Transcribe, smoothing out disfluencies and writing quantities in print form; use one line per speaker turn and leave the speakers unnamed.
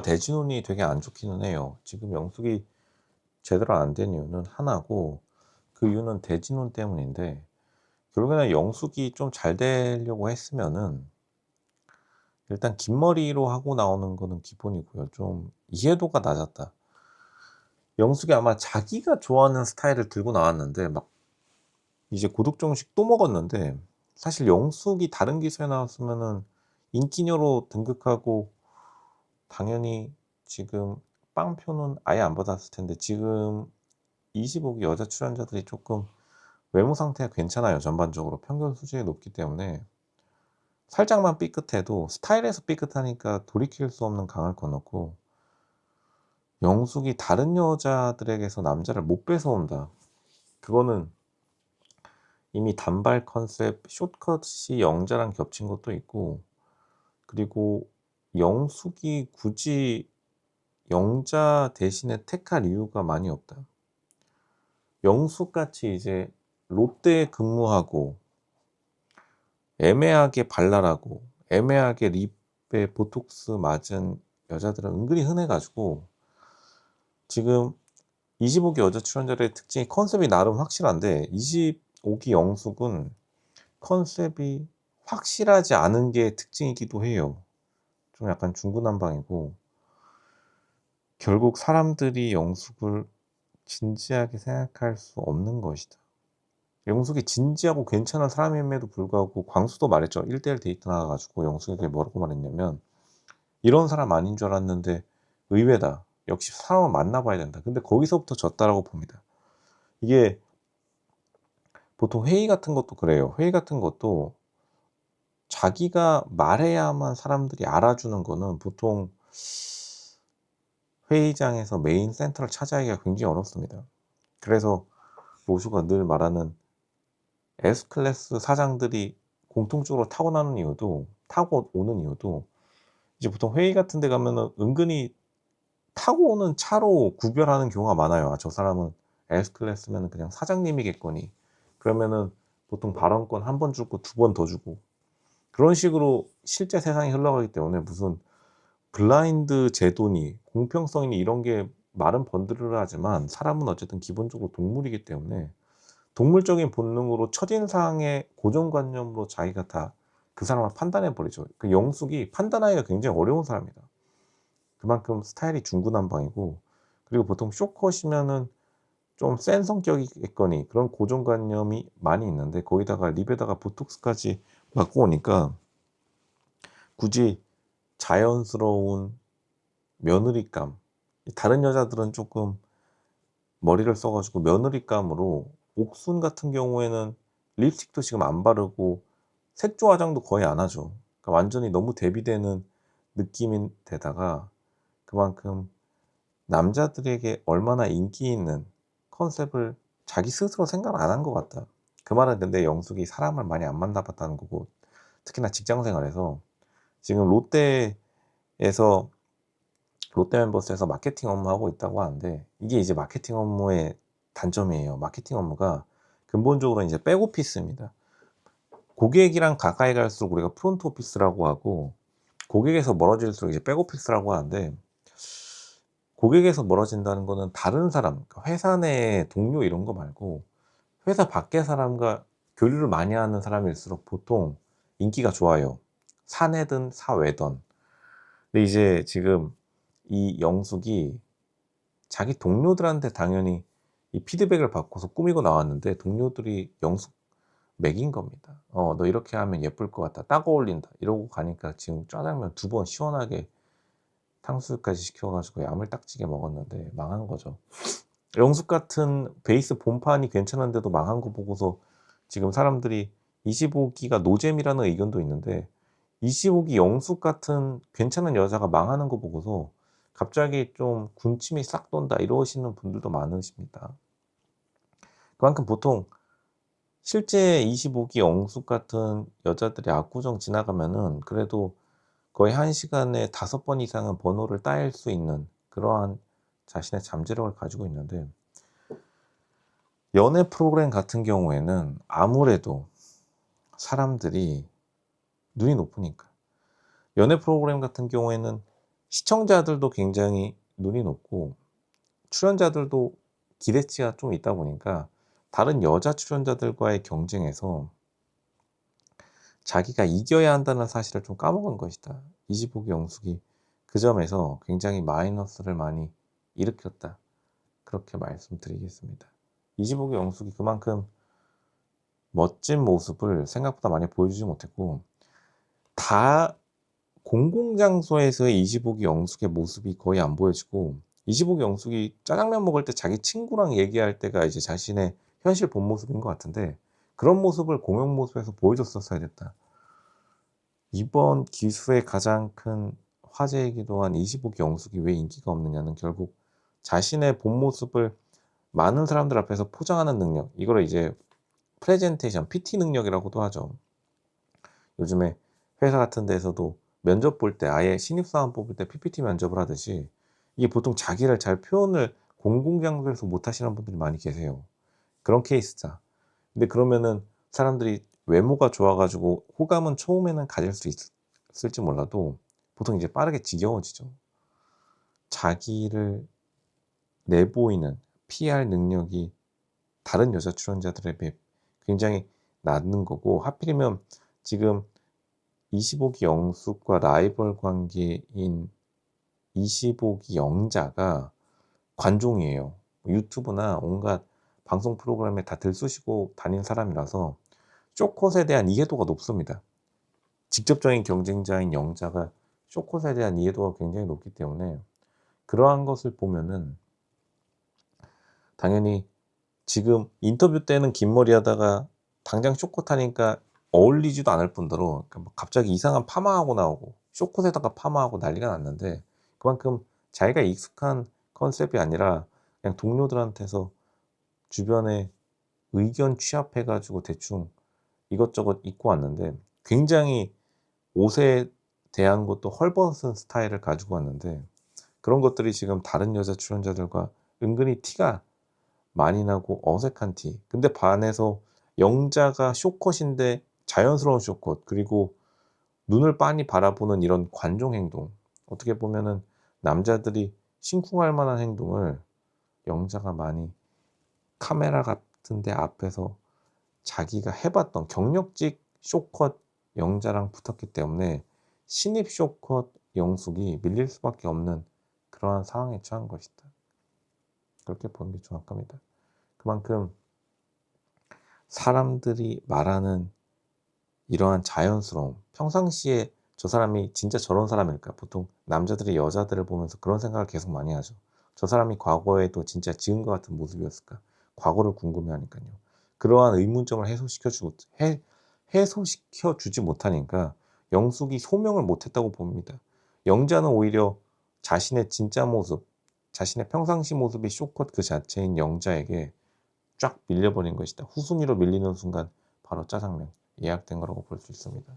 대진운이 되게 안 좋기는 해요. 지금 영숙이 제대로 안 된 이유는 하나고, 그 이유는 대진운 때문인데, 결국에는 영숙이 좀 잘 되려고 했으면은 일단 긴 머리로 하고 나오는 거는 기본이고요. 좀 이해도가 낮았다. 영숙이 아마 자기가 좋아하는 스타일을 들고 나왔는데, 막 이제 고독정식 또 먹었는데, 사실 영숙이 다른 기사에 나왔으면은 인기녀로 등극하고 당연히 지금 빵표는 아예 안 받았을 텐데, 지금 25기 여자 출연자들이 조금 외모 상태가 괜찮아요. 전반적으로 평균 수준이 높기 때문에 살짝만 삐끗해도 스타일에서 삐끗하니까 돌이킬 수 없는 강을 건넜고, 영숙이 다른 여자들에게서 남자를 못 뺏어온다. 그거는 이미 단발 컨셉 숏컷이 영자랑 겹친 것도 있고, 그리고 영숙이 굳이 영자 대신에 택할 이유가 많이 없다. 영숙같이 이제 롯데에 근무하고 애매하게 발랄하고 애매하게 립에 보톡스 맞은 여자들은 은근히 흔해 가지고, 지금 25기 여자 출연자들의 특징이 컨셉이 나름 확실한데, 25기 영숙은 컨셉이 확실하지 않은 게 특징이기도 해요. 좀 약간 중구난방이고, 결국 사람들이 영숙을 진지하게 생각할 수 없는 것이다. 영숙이 진지하고 괜찮은 사람임에도 불구하고, 광수도 말했죠. 1대1 데이트 나가 가지고 영숙에게 뭐라고 말했냐면, "이런 사람 아닌 줄 알았는데 의외다. 역시 사람은 만나 봐야 된다." 근데 거기서부터 졌다라고 봅니다. 이게 보통 회의 같은 것도 그래요. 회의 같은 것도 자기가 말해야만 사람들이 알아주는 거는 보통 회의장에서 메인 센터를 차지하기가 굉장히 어렵습니다. 그래서 로슈가 늘 말하는 S클래스 사장들이 공통적으로 타고 오는 이유도, 이제 보통 회의 같은 데 가면은 은근히 타고 오는 차로 구별하는 경우가 많아요. '아, 저 사람은 S클래스면은 그냥 사장님이겠거니.' 그러면은 보통 발언권 한 번 주고 두 번 더 주고, 그런 식으로 실제 세상이 흘러가기 때문에, 무슨 블라인드 제도니 공평성이니 이런 게 말은 번들어하지만, 사람은 어쨌든 기본적으로 동물이기 때문에 동물적인 본능으로 첫인상의 고정관념으로 자기가 다 그 사람을 판단해 버리죠. 그 영숙이 판단하기가 굉장히 어려운 사람이다. 그만큼 스타일이 중구난방이고, 그리고 보통 쇼컷이면은 좀 센 성격이겠거니 그런 고정관념이 많이 있는데, 거기다가 립에다가 보톡스까지 맞고 오니까 굳이 자연스러운 며느리감, 다른 여자들은 쪼끔 머리를 써 가지고 며느리감으로, 옥순 같은 경우에는 립스틱도 지금 안 바르고 색조 화장도 거의 안 하죠. 그러니까 완전히 너무 대비되는 느낌인 데다가, 그만큼 남자들에게 얼마나 인기 있는 컨셉을 자기 스스로 생각을 안 한 것 같다. 그 말은 근데 영숙이 사람을 많이 안 만나 봤다는 거고, 특히나 직장 생활에서 지금 롯데에서 롯데멤버스에서 마케팅 업무하고 있다고 하는데, 이게 이제 마케팅 업무의 단점이에요. 마케팅 업무가 근본적으로 이제 백오피스입니다. 고객이랑 가까이 갈수록 우리가 프론트 오피스라고 하고, 고객에서 멀어질수록 이제 백오피스라고 하는데, 고객에서 멀어진다는 거는 다른 사람, 그러니까 회사 내 동료 이런 거 말고 회사 밖의 사람과 교류를 많이 하는 사람일수록 보통 인기가 좋아요. 사내든 사외든. 근데 이제 지금 이 영숙이 자기 동료들한테 당연히 이 피드백을 받고서 꾸미고 나왔는데, 동료들이 영숙 맥인 겁니다. "너 이렇게 하면 예쁠 것 같다. 딱 어울린다." 이러고 가니까 지금 짜장면 두 번 시원하게 탕수육까지 시켜 가지고 야물딱지게 먹었는데 망한 거죠. 영숙 같은 베이스 본판이 괜찮은데도 망한 거 보고서 지금 사람들이 25기가 노잼이라는 의견도 있는데, 25기 영숙 같은 괜찮은 여자가 망하는 거 보고서 갑자기 좀 군침이 싹 돈다 이러시는 분들도 많으십니다. 그만큼 보통 실제 25기 영숙 같은 여자들이 압구정 지나가면은 그래도 거의 1시간에 5번 이상은 번호를 따일 수 있는 그러한 자신의 잠재력을 가지고 있는데, 연애 프로그램 같은 경우에는 아무래도 사람들이 눈이 높으니까, 연애 프로그램 같은 경우에는 시청자들도 굉장히 눈이 높고 출연자들도 기대치가 좀 있다 보니까 다른 여자 출연자들과의 경쟁에서 자기가 이겨야 한다는 사실을 좀 까먹은 것이다. 25기 영숙이 그 점에서 굉장히 마이너스를 많이 일으켰다. 그렇게 말씀드리겠습니다. 25기 영숙이 그만큼 멋진 모습을 생각보다 많이 보여주지 못했고, 다 공공장소에서의 25기 영숙의 모습이 거의 안 보여지고, 25기 영숙이 짜장면 먹을 때 자기 친구랑 얘기할 때가 이제 자신의 현실 본 모습인 것 같은데, 그런 모습을 공용 모습에서 보여줬었어야 됐다. 이번 기수의 가장 큰 화제이기도 한 25기 영숙이 왜 인기가 없느냐는 결국 자신의 본 모습을 많은 사람들 앞에서 포장하는 능력, 이거를 이제 프레젠테이션, PT 능력이라고도 하죠. 요즘에 회사 같은 데에서도 면접 볼 때 아예 신입사원 뽑을 때 PPT 면접을 하듯이 이게 보통 자기를 잘 표현을 공공장소에서 못 하시는 분들이 많이 계세요. 그런 케이스다. 근데 그러면은 사람들이 외모가 좋아 가지고 호감은 처음에는 가질 수 있을지 몰라도 보통 이제 빠르게 지겨워지죠. 자기를 내보이는 PR 능력이 다른 여자 출연자들에 비해 굉장히 낮은 거고, 하필이면 지금 25기 영숙과 라이벌 관계인 25기 영자가 관종이에요. 유튜브나 온갖 방송 프로그램에 다 들쑤시고 다닌 사람이라서 쇼컷에 대한 이해도가 높습니다. 직접적인 경쟁자인 영자가 쇼컷에 대한 이해도가 굉장히 높기 때문에 그러한 것을 보면은 당연히 지금 인터뷰 때는 긴 머리 하다가 당장 쇼컷 하니까 어울리지도 않을 뿐더러 그러니까 막 갑자기 이상한 파마하고 나오고 쇼컷에다가 파마하고 난리가 났는데, 그만큼 자기가 익숙한 컨셉이 아니라 그냥 동료들한테서 주변에 의견 취합해 가지고 대충 이것저것 입고 왔는데, 굉장히 옷에 대한 것도 헐벗은 스타일을 가지고 왔는데, 그런 것들이 지금 다른 여자 출연자들과 은근히 티가 많이 나고 어색한 티. 근데 반해서 영자가 쇼컷인데 자연스러운 쇼컷, 그리고 눈을 빤히 바라보는 이런 관종 행동, 어떻게 보면은 남자들이 심쿵할 만한 행동을 영자가 많이 카메라 같은 데 앞에서 자기가 해봤던 경력직 쇼컷 영자랑 붙었기 때문에 신입 쇼컷 영숙이 밀릴 수밖에 없는 그러한 상황에 처한 것이다. 그렇게 보는 게 정확합니다. 그만큼 사람들이 말하는 이러한 자연스러움, 평상시에 저 사람이 진짜 저런 사람일까? 보통 남자들이 여자들을 보면서 그런 생각을 계속 많이 하죠. 저 사람이 과거에도 진짜 지금과 같은 모습이었을까? 과거를 궁금해하니까요. 그러한 의문점을 해소시켜 주지 못하니까 영숙이 소명을 못했다고 봅니다. 영자는 오히려 자신의 진짜 모습, 자신의 평상시 모습이 쇼컷 그 자체인 영자에게 쫙 밀려버린 것이다. 후순위로 밀리는 순간 바로 짜장면 예약된 거라고 볼 수 있습니다.